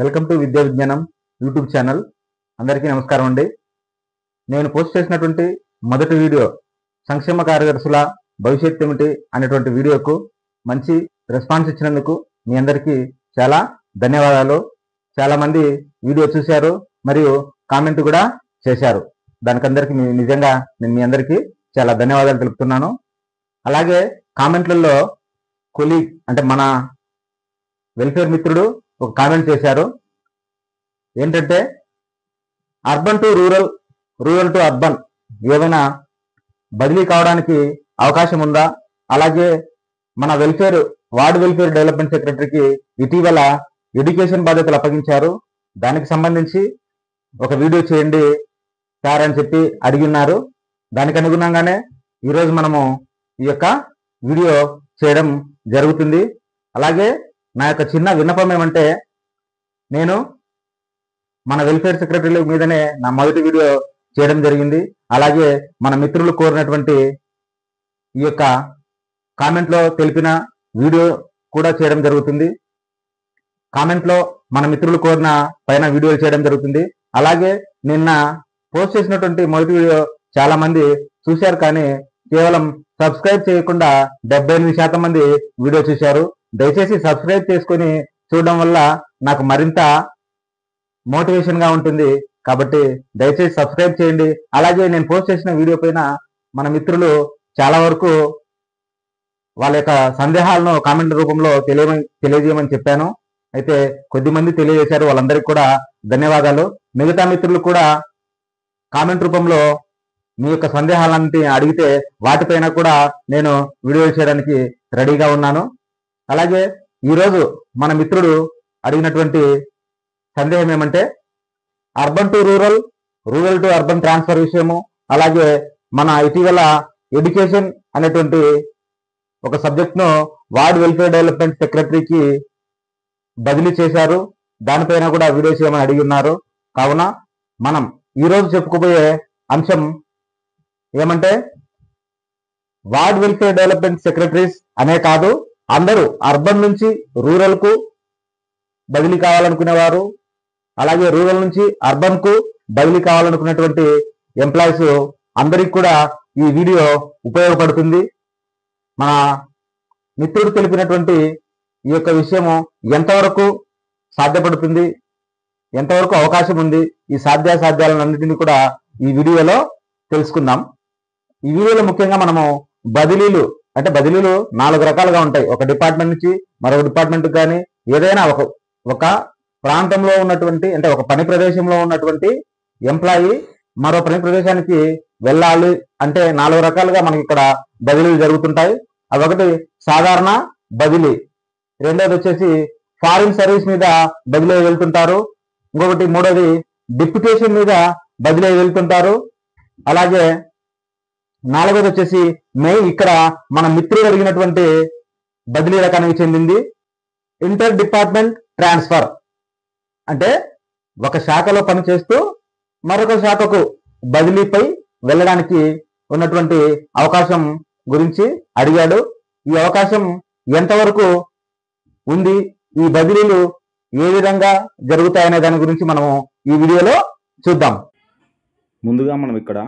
Welcome to విద్యా విజ్ఞానం YouTube channel. అందరికీ నమస్కారం అండి. నేను పోస్ట్ చేసినటువంటి మొదటి వీడియో సంక్షేమ కార్యదర్శుల భవిష్యత్ ఏమిటి అనేటువంటి వీడియోకు మంచి రెస్పాన్స్ ఇచ్చినందుకు మీ అందరికీ చాలా ధన్యవాదాలు. చాలామంది వీడియో చూశారు మరియు కామెంట్ కూడా చేశారు. దానికందరికీ నిజంగా నేను మీ అందరికీ చాలా ధన్యవాదాలు తెలుపుతున్నాను. అలాగే కామెంట్లలో కొలీగ్ అంటే మన వెల్ఫేర్ మిత్రుడు ఒక కామెంట్ చేశారు. ఏంటంటే urban to rural, rural to urban ఏమైనా బదిలీ కావడానికి అవకాశం ఉందా? అలాగే మన వార్డ్ వెల్ఫేర్ డెవలప్మెంట్ సెక్రటరీకి ఇటీవల ఎడ్యుకేషన్ బాధ్యతలు అప్పగించారు. దానికి సంబంధించి ఒక వీడియో చేయండి సార్ అని చెప్పి అడిగిన్నారు. దానికి అనుగుణంగానే ఈరోజు మనము ఈ యొక్క వీడియో చేయడం జరుగుతుంది. అలాగే నా యొక్క చిన్న విన్నపం ఏమంటే, నేను మన వెల్ఫేర్ సెక్రటరీల మీదనే నా మొదటి వీడియో చేయడం జరిగింది. అలాగే మన మిత్రులు కోరినటువంటి ఈ యొక్క కామెంట్లో తెలిపిన వీడియో కూడా చేయడం జరుగుతుంది. కామెంట్లో మన మిత్రులు కోరిన పైన వీడియోలు చేయడం జరుగుతుంది. అలాగే నిన్న పోస్ట్ చేసినటువంటి మొదటి వీడియో చాలా మంది చూశారు, కానీ కేవలం సబ్స్క్రైబ్ చేయకుండా 78% మంది వీడియో చూశారు. దయచేసి సబ్స్క్రైబ్ చేసుకొని చూడడం వల్ల నాకు మరింత మోటివేషన్ గా ఉంటుంది. కాబట్టి దయచేసి సబ్స్క్రైబ్ చేయండి. అలాగే నేను పోస్ట్ చేసిన వీడియో పైన మన మిత్రులు చాలా వరకు వాళ్ళ యొక్క సందేహాలను కామెంట్ రూపంలో తెలియజేయమని చెప్పాను. అయితే కొద్దిమంది తెలియజేశారు, వాళ్ళందరికీ కూడా ధన్యవాదాలు. మిగతా మిత్రులు కూడా కామెంట్ రూపంలో మీ యొక్క సందేహాలన్నింటి అడిగితే వాటిపైన కూడా నేను వీడియో చేయడానికి రెడీగా ఉన్నాను. అలాగే ఈరోజు మన మిత్రుడు అడిగినటువంటి సందేహం ఏమంటే, urban to rural, rural to urban transfer విషయము, అలాగే మన ఇటీవల ఎడ్యుకేషన్ అనేటువంటి ఒక సబ్జెక్ట్ను వార్డ్ వెల్ఫేర్ డెవలప్మెంట్ సెక్రటరీకి బదిలీ చేశారు. దానిపైన కూడా వీడియో చేయమని అడిగి ఉన్నారు. కావున మనం ఈరోజు చెప్పుకోబోయే అంశం ఏమంటే, వార్డ్ వెల్ఫేర్ డెవలప్మెంట్ సెక్రటరీస్ అనే కాదు, అందరూ అర్బన్ నుంచి రూరల్ కు బదిలీ కావాలనుకునేవారు, అలాగే రూరల్ నుంచి అర్బన్ కు బదిలీ కావాలనుకున్నటువంటి ఎంప్లాయీస్ అందరికి కూడా ఈ వీడియో ఉపయోగపడుతుంది. మన మిత్రుడు తెలిపినటువంటి ఈ యొక్క విషయము ఎంతవరకు సాధ్యపడుతుంది, ఎంతవరకు అవకాశం ఉంది, ఈ సాధ్యాసాధ్యాలన్నింటినీ కూడా ఈ వీడియోలో తెలుసుకుందాం. ఈ వీడియోలో ముఖ్యంగా మనము బదిలీలు 4 రకాలుగా ఉంటాయి. ఒక డిపార్ట్మెంట్ నుంచి మరొక డిపార్ట్మెంట్ కానీ, ఏదైనా ఒక ప్రాంతంలో ఉన్నటువంటి అంటే ఒక పని ప్రదేశంలో ఉన్నటువంటి ఎంప్లాయీ మరో పని ప్రదేశానికి వెళ్ళాలి అంటే 4 రకాలుగా మనకి ఇక్కడ బదిలీలు జరుగుతుంటాయి. అదొకటి సాధారణ బదిలీ, రెండోది వచ్చేసి ఫారిన్ సర్వీస్ మీద బదిలీ వెళ్తుంటారు, ఇంకొకటి మూడోది డిప్యుటేషన్ మీద బదిలీ వెళ్తుంటారు, అలాగే నాలుగోది వచ్చేసి మెయిన్ ఇక్కడ మన మిత్రులు అడిగినటువంటి బదిలీ రకానికి చెందింది ఇంటర్ డిపార్ట్మెంట్ ట్రాన్స్ఫర్. అంటే ఒక శాఖలో పనిచేస్తూ మరొక శాఖకు బదిలీపై వెళ్ళడానికి ఉన్నటువంటి అవకాశం గురించి అడిగాడు. ఈ అవకాశం ఎంతవరకు ఉంది, ఈ బదిలీలు ఏ విధంగా జరుగుతాయనే దాని గురించి మనము ఈ వీడియోలో చూద్దాం. ముందుగా మనం ఇక్కడ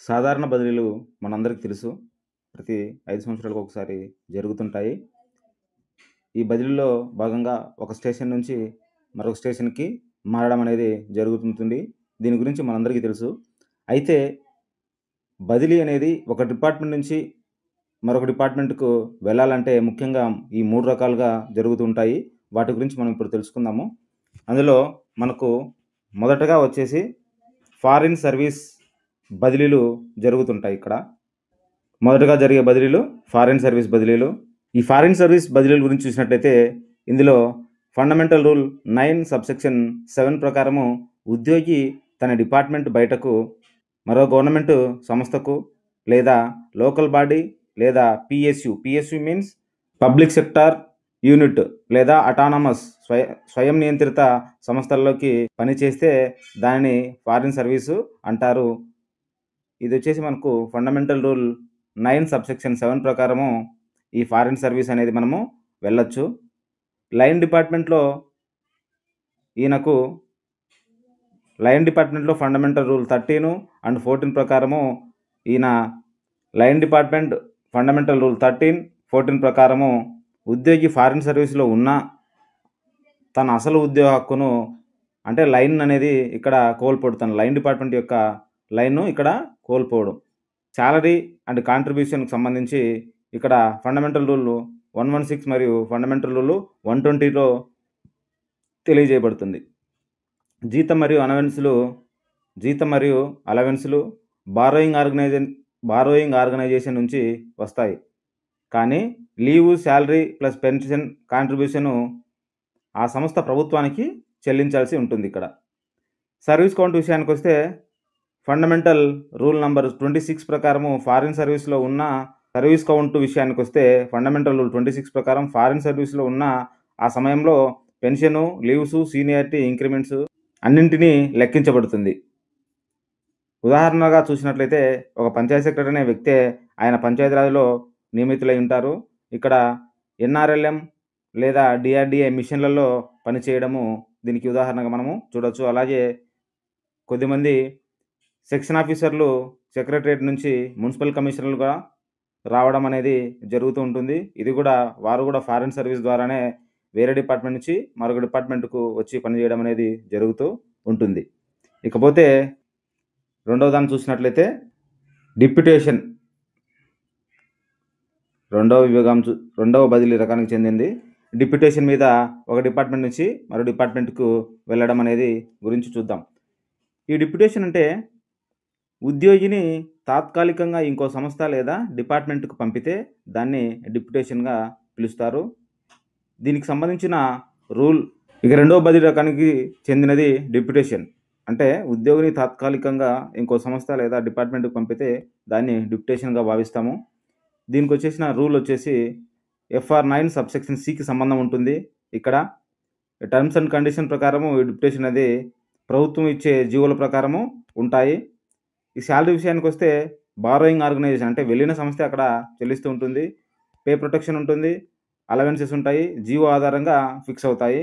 సాధారణ బదిలీలు మనందరికీ తెలుసు, ప్రతి 5 సంవత్సరాలకు ఒకసారి జరుగుతుంటాయి. ఈ బదిలీలో భాగంగా ఒక స్టేషన్ నుంచి మరొక స్టేషన్కి మారడం అనేది జరుగుతుంటుంది. దీని గురించి మనందరికీ తెలుసు. అయితే బదిలీ అనేది ఒక డిపార్ట్మెంట్ నుంచి మరొక డిపార్ట్మెంట్కు వెళ్ళాలంటే ముఖ్యంగా ఈ 3 రకాలుగా జరుగుతుంటాయి. వాటి గురించి మనం ఇప్పుడు తెలుసుకుందాము. అందులో మనకు మొదటగా వచ్చేసి ఫారిన్ సర్వీస్ బదిలీలు జరుగుతుంటాయి. ఇక్కడ మొదటగా జరిగే బదిలీలు ఫారిన్ సర్వీస్ బదిలీలు. ఈ ఫారిన్ సర్వీస్ బదిలీల గురించి చూసినట్లయితే ఇందులో ఫండమెంటల్ రూల్ 9 సబ్సెక్షన్ 7 ప్రకారము ఉద్యోగి తన డిపార్ట్మెంట్ బయటకు మరో గవర్నమెంట్ సంస్థకు లేదా లోకల్ బాడీ లేదా PSU means public sector unit లేదా అటానమస్ స్వయం నియంత్రిత సంస్థల్లోకి పనిచేస్తే దానిని ఫారిన్ సర్వీసు అంటారు. ఇది వచ్చేసి మనకు ఫండమెంటల్ రూల్ 9 సబ్సెక్షన్ 7 ప్రకారము ఈ ఫారిన్ సర్వీస్ అనేది మనము వెళ్ళొచ్చు. లైన్ డిపార్ట్మెంట్లో ఈయనకు లైన్ డిపార్ట్మెంట్లో ఫండమెంటల్ రూల్ 13 అండ్ 14 ప్రకారము ఈయన లైన్ డిపార్ట్మెంట్ ఫండమెంటల్ రూల్ 13, 14 ప్రకారము ఉద్యోగి ఫారిన్ సర్వీస్లో ఉన్న తన అసలు ఉద్యోగ హక్కును అంటే లైన్ అనేది ఇక్కడ కోల్పోవడం, తన లైన్ డిపార్ట్మెంట్ యొక్క లైన్ను ఇక్కడ కోల్పోవడం. శాలరీ అండ్ కాంట్రిబ్యూషన్కి సంబంధించి ఇక్కడ ఫండమెంటల్ రూల్ 116 మరియు ఫండమెంటల్ రూల్ 120లో తెలియజేయబడుతుంది. జీతం మరియు అలవెన్సులు బారోయింగ్ ఆర్గనైజేషన్ నుంచి వస్తాయి. కానీ leave, salary plus pension contribution ఆ సంస్థ ప్రభుత్వానికి చెల్లించాల్సి ఉంటుంది. ఇక్కడ సర్వీస్ కౌంట్ విషయానికి వస్తే ఫండమెంటల్ రూల్ నంబర్ 26 ప్రకారము ఫారిన్ సర్వీస్లో ఉన్న సర్వీస్ కౌంట్ విషయానికి వస్తే ఫండమెంటల్ రూల్ 26 ప్రకారం ఫారిన్ సర్వీస్లో ఉన్న ఆ సమయంలో పెన్షను, లీవ్స్, సీనియారిటీ, ఇంక్రిమెంట్స్ అన్నింటినీ లెక్కించబడుతుంది. ఉదాహరణగా చూసినట్లయితే ఒక పంచాయతీ సెక్రటరీ అనే వ్యక్తే ఆయన పంచాయతీరాజ్లో నియమితులై ఉంటారు. ఇక్కడ ఎన్ఆర్ఎల్ఎం లేదా డిఆర్డిఏ మిషన్లలో పనిచేయడము దీనికి ఉదాహరణగా మనము చూడవచ్చు. అలాగే కొద్దిమంది సెక్షన్ ఆఫీసర్లు సెక్రటరేట్ నుంచి మున్సిపల్ కమిషనర్లుగా రావడం అనేది జరుగుతూ ఉంటుంది. ఇది కూడా వారు కూడా ఫారిన్ సర్వీస్ ద్వారానే వేరే డిపార్ట్మెంట్ నుంచి మరొక డిపార్ట్మెంట్కు వచ్చి పనిచేయడం అనేది జరుగుతూ ఉంటుంది. ఇకపోతే రెండవ దాన్ని చూసినట్లయితే డిప్యుటేషన్ రెండవ బదిలీ రకానికి చెందింది. డిప్యుటేషన్ మీద ఒక డిపార్ట్మెంట్ నుంచి మరో డిపార్ట్మెంట్కు వెళ్ళడం అనేది గురించి చూద్దాం. ఈ డిప్యుటేషన్ అంటే ఉద్యోగిని తాత్కాలికంగా ఇంకో సంస్థ లేదా డిపార్ట్మెంట్కు పంపితే దాన్ని డిప్యుటేషన్గా పిలుస్తారు. దీనికి సంబంధించిన రూల్ ఇక రెండవ బదిలీ రకానికి చెందినది డిప్యుటేషన్ అంటే ఉద్యోగిని తాత్కాలికంగా ఇంకో సంస్థ లేదా డిపార్ట్మెంట్కి పంపితే దాన్ని డిప్యుటేషన్గా భావిస్తాము. దీనికి వచ్చేసిన రూల్ వచ్చేసి FR9 సబ్సెక్షన్ సికి సంబంధం ఉంటుంది. ఇక్కడ టర్మ్స్ అండ్ కండిషన్ ప్రకారము ఈ డిప్యుటేషన్ అనేది ప్రభుత్వం ఇచ్చే జీవోల ప్రకారము ఉంటాయి. ఈ శాలరీ విషయానికి వస్తే బారోయింగ్ ఆర్గనైజేషన్ అంటే వెళ్ళిన సంస్థ అక్కడ చెల్లిస్తూ ఉంటుంది. పే ప్రొటెక్షన్ ఉంటుంది, అలవెన్సెస్ ఉంటాయి, జీవో ఆధారంగా ఫిక్స్ అవుతాయి.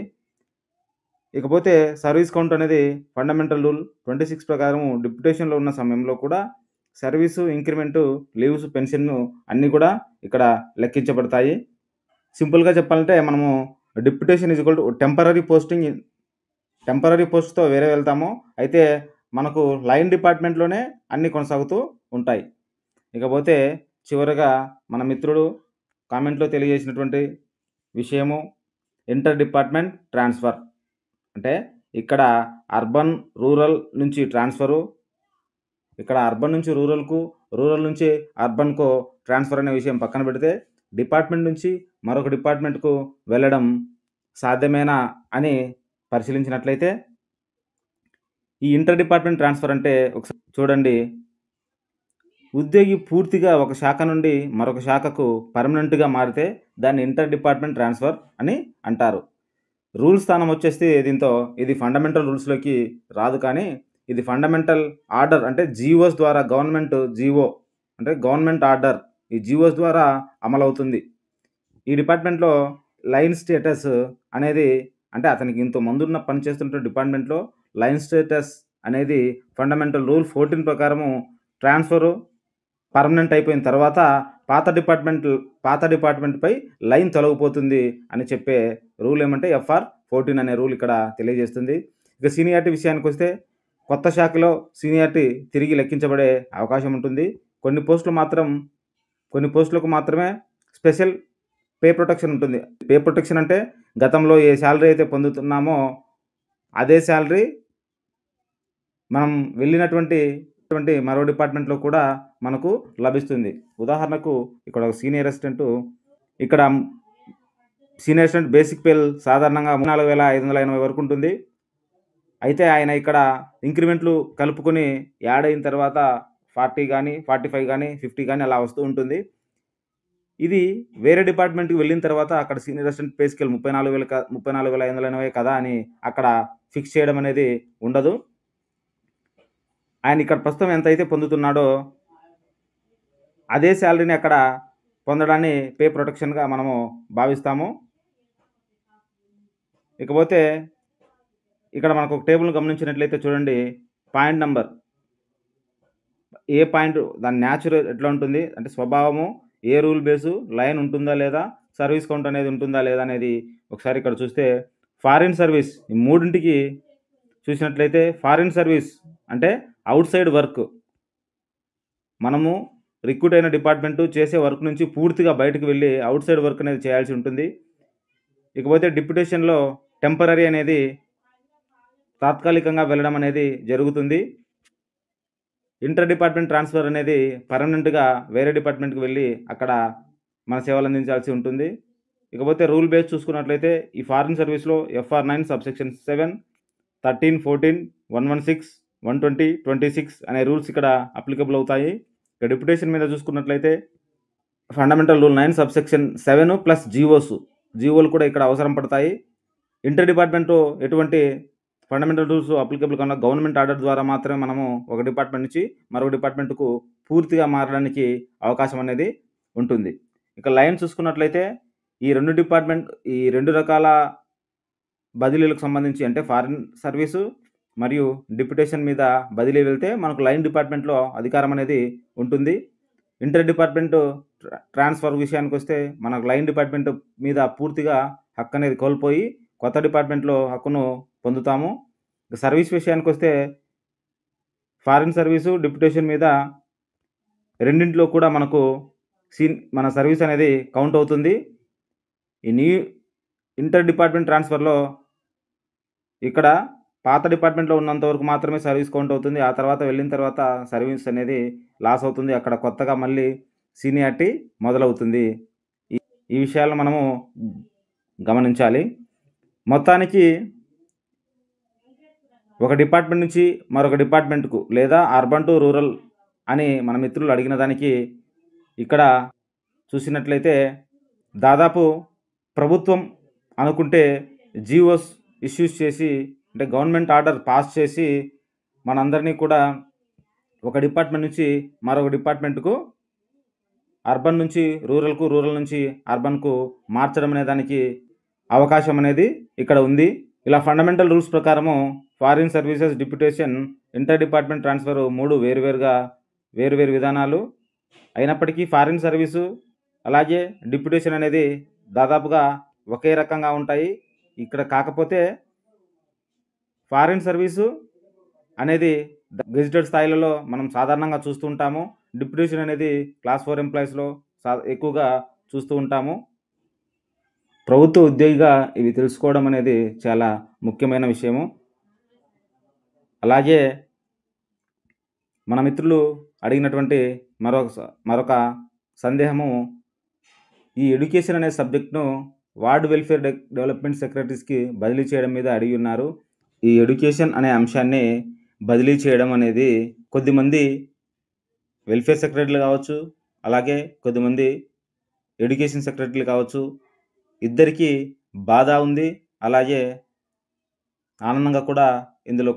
ఇకపోతే సర్వీస్ కౌంట్ అనేది ఫండమెంటల్ రూల్ 26 ప్రకారము డిప్యుటేషన్లో ఉన్న సమయంలో కూడా సర్వీసు, ఇంక్రిమెంటు, లీవ్స్, పెన్షన్ను అన్నీ కూడా ఇక్కడ లెక్కించబడతాయి. సింపుల్గా చెప్పాలంటే మనము deputation is equal to temporary పోస్ట్తో వేరే వెళ్తాము. అయితే మనకు లైన్ డిపార్ట్మెంట్లోనే అన్నీ కొనసాగుతూ ఉంటాయి. ఇకపోతే చివరగా మన మిత్రుడు కామెంట్లో తెలియజేసినటువంటి విషయము ఇంటర్ డిపార్ట్మెంట్ ట్రాన్స్ఫర్ అంటే ఇక్కడ అర్బన్ రూరల్ నుంచి ట్రాన్స్ఫరు, ఇక్కడ అర్బన్ నుంచి రూరల్కు, రూరల్ నుంచి అర్బన్కు ట్రాన్స్ఫర్ అనే విషయం పక్కన పెడితే డిపార్ట్మెంట్ నుంచి మరొక డిపార్ట్మెంట్కు వెళ్ళడం సాధ్యమేనా అని పరిశీలించినట్లయితే ఈ ఇంటర్ డిపార్ట్మెంట్ ట్రాన్స్ఫర్ అంటే ఒకసారి చూడండి. ఉద్యోగి పూర్తిగా ఒక శాఖ నుండి మరొక శాఖకు పర్మనెంట్గా మారితే దాన్ని ఇంటర్ డిపార్ట్మెంట్ ట్రాన్స్ఫర్ అని అంటారు. రూల్ స్థానం వచ్చేస్తే దీంతో ఇది ఫండమెంటల్ రూల్స్లోకి రాదు, కానీ ఇది ఫండమెంటల్ ఆర్డర్ అంటే జీవోస్ ద్వారా గవర్నమెంట్ ఆర్డర్ ఈ జీవోస్ ద్వారా అమలవుతుంది. ఈ డిపార్ట్మెంట్లో లైన్ స్టేటస్ అనేది అంటే అతనికి ఇంత ముందున్న పనిచేస్తున్న డిపార్ట్మెంట్లో లైన్ స్టేటస్ అనేది ఫండమెంటల్ రూల్ 14 ప్రకారము ట్రాన్స్ఫరు పర్మనెంట్ అయిపోయిన తర్వాత పాత డిపార్ట్మెంట్పై లైన్ తొలగిపోతుంది అని చెప్పే రూల్ ఏమంటే FR14 అనే రూల్ ఇక్కడ తెలియజేస్తుంది. ఇక సీనియారిటీ విషయానికి వస్తే కొత్త శాఖలో సీనియారిటీ తిరిగి లెక్కించబడే అవకాశం ఉంటుంది. కొన్ని పోస్టులకు మాత్రమే స్పెషల్ పే ప్రొటెక్షన్ ఉంటుంది. పే ప్రొటెక్షన్ అంటే గతంలో ఏ శాలరీ అయితే పొందుతున్నామో అదే శాలరీ మనం వెళ్ళినటువంటి మరో డిపార్ట్మెంట్లో కూడా మనకు లభిస్తుంది. ఉదాహరణకు ఇక్కడ ఒక సీనియర్ అసిస్టెంట్ బేసిక్ పే సాధారణంగా 34,580 వరకు ఉంటుంది. అయితే ఆయన ఇక్కడ ఇంక్రిమెంట్లు కలుపుకొని యాడ్ అయిన తర్వాత 40 కానీ 45 కానీ 50 కానీ అలా వస్తూ ఉంటుంది. ఇది వేరే డిపార్ట్మెంట్కి వెళ్ళిన తర్వాత అక్కడ సీనియర్ అసిస్టెంట్ పే స్కేల్ 34,580 కదా అని అక్కడ ఫిక్స్ చేయడం అనేది ఉండదు. ఆయన ఇక్కడ ప్రస్తుతం ఎంత అయితే పొందుతున్నాడో అదే శాలరీని అక్కడ పొందడాన్ని పే ప్రొటెక్షన్గా మనము భావిస్తాము. ఇకపోతే ఇక్కడ మనకు ఒక టేబుల్ని గమనించినట్లయితే చూడండి, పాయింట్ నంబర్ ఏ పాయింట్ దాని న్యాచురల్ ఎట్లా ఉంటుంది అంటే స్వభావము, ఏ రూల్ బేసు, లైన్ ఉంటుందా లేదా, సర్వీస్ కౌంట్ అనేది ఉంటుందా లేదా అనేది ఒకసారి ఇక్కడ చూస్తే ఫారిన్ సర్వీస్ ఈ మూడింటికి చూసినట్లయితే ఫారిన్ సర్వీస్ అంటే అవుట్ సైడ్ వర్క్, మనము రిక్రూట్ అయిన డిపార్ట్మెంటు చేసే వర్క్ నుంచి పూర్తిగా బయటకు వెళ్ళి అవుట్ సైడ్ వర్క్ అనేది చేయాల్సి ఉంటుంది. ఇకపోతే డిప్యుటేషన్లో టెంపరరీ అనేది తాత్కాలికంగా వెళ్ళడం అనేది జరుగుతుంది. ఇంటర్ డిపార్ట్మెంట్ ట్రాన్స్ఫర్ అనేది పర్మనెంట్గా వేరే డిపార్ట్మెంట్కి వెళ్ళి అక్కడ మన సేవలు అందించాల్సి ఉంటుంది. ఇకపోతే రూల్ బేస్ చూసుకున్నట్లయితే ఈ ఫారిన్ సర్వీస్లో FR9 సబ్సెక్షన్ 7, 13, 14, 116, 120, 26 అనే రూల్స్ ఇక్కడ అప్లికబుల్ అవుతాయి. ఇక డిప్యుటేషన్ మీద చూసుకున్నట్లయితే ఫండమెంటల్ రూల్ 9 సబ్సెక్షన్ 7 ప్లస్ జీవోలు కూడా ఇక్కడ అవసరం పడతాయి. ఇంటర్ డిపార్ట్మెంట్ ఎటువంటి ఫండమెంటల్ రూల్స్ అప్లికబుల్ కన్నా గవర్నమెంట్ ఆర్డర్ ద్వారా మాత్రమే మనము ఒక డిపార్ట్మెంట్ నుంచి మరొక డిపార్ట్మెంట్కు పూర్తిగా మారడానికి అవకాశం అనేది ఉంటుంది. ఇక లైన్ చూసుకున్నట్లయితే ఈ రెండు రకాల బదిలీలకు సంబంధించి అంటే ఫారిన్ సర్వీసు మరియు డిప్యుటేషన్ మీద బదిలీ వెళ్తే మనకు లైన్ డిపార్ట్మెంట్లో అధికారం అనేది ఉంటుంది. ఇంటర్ డిపార్ట్మెంట్ ట్రాన్స్ఫర్ విషయానికి వస్తే మనకు లైన్ డిపార్ట్మెంట్ మీద పూర్తిగా హక్కు అనేది కోల్పోయి కొత్త డిపార్ట్మెంట్లో హక్కును పొందుతాము. సర్వీస్ విషయానికి వస్తే ఫారిన్ సర్వీసు, డిప్యుటేషన్ మీద రెండింటిలో కూడా మనకు మన సర్వీస్ అనేది కౌంట్ అవుతుంది. ఈ ఇంటర్ డిపార్ట్మెంట్ ట్రాన్స్ఫర్లో ఇక్కడ పాత డిపార్ట్మెంట్లో ఉన్నంత వరకు మాత్రమే సర్వీస్ కౌంట్ అవుతుంది. ఆ తర్వాత వెళ్ళిన తర్వాత సర్వీస్ అనేది లాస్ అవుతుంది. అక్కడ కొత్తగా మళ్ళీ సీనియారిటీ మొదలవుతుంది. ఈ విషయాలను మనము గమనించాలి. మొత్తానికి ఒక డిపార్ట్మెంట్ నుంచి మరొక డిపార్ట్మెంట్కు లేదా అర్బన్ టు రూరల్ అని మన మిత్రులు అడిగిన దానికి ఇక్కడ చూసినట్లయితే దాదాపు ప్రభుత్వం అనుకుంటే జీవోస్ ఇష్యూస్ చేసి అంటే గవర్నమెంట్ ఆర్డర్ పాస్ చేసి మనందరినీ కూడా ఒక డిపార్ట్మెంట్ నుంచి మరొక డిపార్ట్మెంట్కు అర్బన్ నుంచి రూరల్కు, రూరల్ నుంచి అర్బన్కు మార్చడం అనే దానికి అవకాశం అనేది ఇక్కడ ఉంది. ఇలా ఫండమెంటల్ రూల్స్ ప్రకారము foreign services, deputation, inter department transfer 3 వేరువేరు విధానాలు అయినప్పటికీ ఫారిన్ సర్వీసు అలాగే డిప్యుటేషన్ అనేది దాదాపుగా ఒకే రకంగా ఉంటాయి. ఇక్కడ కాకపోతే ఫారిన్ సర్వీసు అనేది గెజిటెడ్ స్థాయిలలో మనం సాధారణంగా చూస్తూ ఉంటాము. డిప్యుటేషన్ అనేది క్లాస్ 4 ఎంప్లాయీస్లో ఎక్కువగా చూస్తూ ఉంటాము. ప్రభుత్వ ఉద్యోగిగా ఇవి తెలుసుకోవడం అనేది చాలా ముఖ్యమైన విషయము. అలాగే మన మిత్రులు అడిగినటువంటి మరొక సందేహము, ఈ ఎడ్యుకేషన్ అనే సబ్జెక్ట్ను వార్డ్ వెల్ఫేర్ డెవలప్మెంట్ సెక్రటరీస్కి బదిలీ చేయడం మీద అడిగి ఉన్నారు. ఈ ఎడ్యుకేషన్ అనే అంశాన్ని బదిలీ చేయడం అనేది కొద్దిమంది వెల్ఫేర్ సెక్రటరీలు కావచ్చు, అలాగే కొద్దిమంది ఎడ్యుకేషన్ సెక్రటరీలు కావచ్చు, ఇద్దరికీ బాధ ఉంది. అలాగే ఆనందంగా కూడా ఇందులో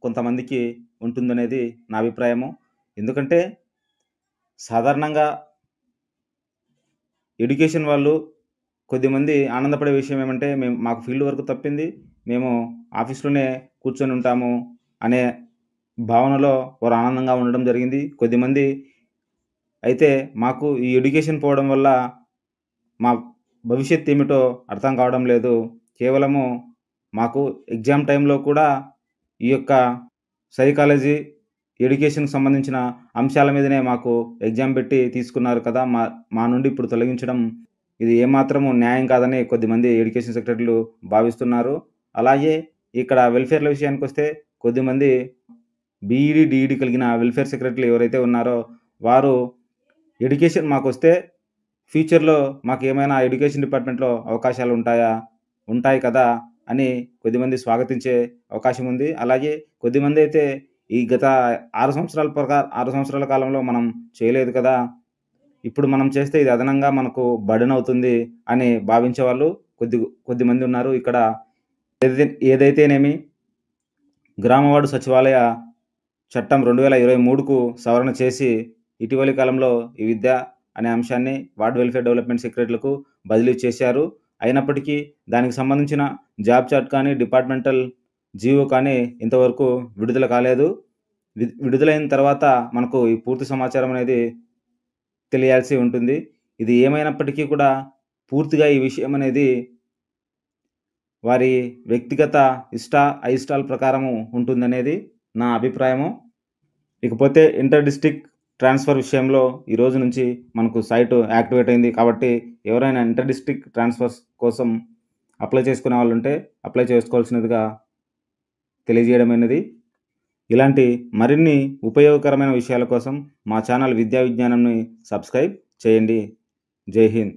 కొంతమందికి ఉంటుందనేది నా అభిప్రాయము. ఎందుకంటే సాధారణంగా ఎడ్యుకేషన్ వాళ్ళు కొద్దిమంది ఆనందపడే విషయం ఏమంటే మాకు ఫీల్డ్ వర్క్ తప్పింది, మేము ఆఫీస్లోనే కూర్చొని ఉంటాము అనే భావనలో వారు ఆనందంగా ఉండడం జరిగింది. కొద్దిమంది అయితే మాకు ఈ ఎడ్యుకేషన్ పోవడం వల్ల మా భవిష్యత్తు ఏమిటో అర్థం కావడం లేదు, కేవలము మాకు ఎగ్జామ్ టైంలో కూడా ఈ యొక్క సైకాలజీ, ఎడ్యుకేషన్కి సంబంధించిన అంశాల మీదనే మాకు ఎగ్జామ్ పెట్టి తీసుకున్నారు కదా, మా నుండి ఇప్పుడు తొలగించడం ఇది ఏమాత్రము న్యాయం కాదని కొద్దిమంది ఎడ్యుకేషన్ సెక్రటరీలు భావిస్తున్నారు. అలాగే ఇక్కడ వెల్ఫేర్ల విషయానికి వస్తే కొద్దిమంది బీఈడి, డిఈడి కలిగిన వెల్ఫేర్ సెక్రటరీలు ఎవరైతే ఉన్నారో వారు ఎడ్యుకేషన్ మాకు వస్తే ఫ్యూచర్లో మాకు ఏమైనా ఎడ్యుకేషన్ డిపార్ట్మెంట్లో అవకాశాలు ఉంటాయి కదా అని కొద్దిమంది స్వాగతించే అవకాశం ఉంది. అలాగే కొద్దిమంది అయితే ఈ గత 6 సంవత్సరాల కాలంలో మనం చేయలేదు కదా, ఇప్పుడు మనం చేస్తే ఇది అదనంగా మనకు బర్డెన్ అవుతుంది అని భావించే వాళ్ళు కొద్దిమంది ఉన్నారు. ఇక్కడ ఏదైతేనేమి గ్రామవార్డు సచివాలయ చట్టం 2023కు సవరణ చేసి ఇటీవలి కాలంలో ఈ విద్య అనే అంశాన్ని వార్డ్ వెల్ఫేర్ డెవలప్మెంట్ సెక్రటరీలకు బదిలీ చేశారు. అయినప్పటికీ దానికి సంబంధించిన జాబ్ చార్ట్ కానీ, డిపార్ట్మెంటల్ జీవో కానీ ఇంతవరకు విడుదల కాలేదు. విడుదలైన తర్వాత మనకు ఈ పూర్తి సమాచారం అనేది తెలియాల్సి ఉంటుంది. ఇది ఏమైనప్పటికీ కూడా పూర్తిగా ఈ విషయం అనేది వారి వ్యక్తిగత అయిష్టాల ప్రకారము ఉంటుందనేది నా అభిప్రాయము. ఇకపోతే ఇంటర్ డిస్ట్రిక్ట్ ట్రాన్స్ఫర్ విషయంలో ఈ రోజు నుంచి మనకు సైట్ యాక్టివేట్ అయింది. కాబట్టి ఎవరైనా ఇంటర్ డిస్ట్రిక్ట్ ట్రాన్స్ఫర్స్ కోసం అప్లై చేసుకునే వాళ్ళు ఉంటే అప్లై చేసుకోవాల్సినదిగా తెలియజేయడమైనది. ఇలాంటి మరిన్ని ఉపయోగకరమైన విషయాల కోసం మా ఛానల్ విద్యా విజ్ఞానంని సబ్స్క్రైబ్ చేయండి. జై హింద్.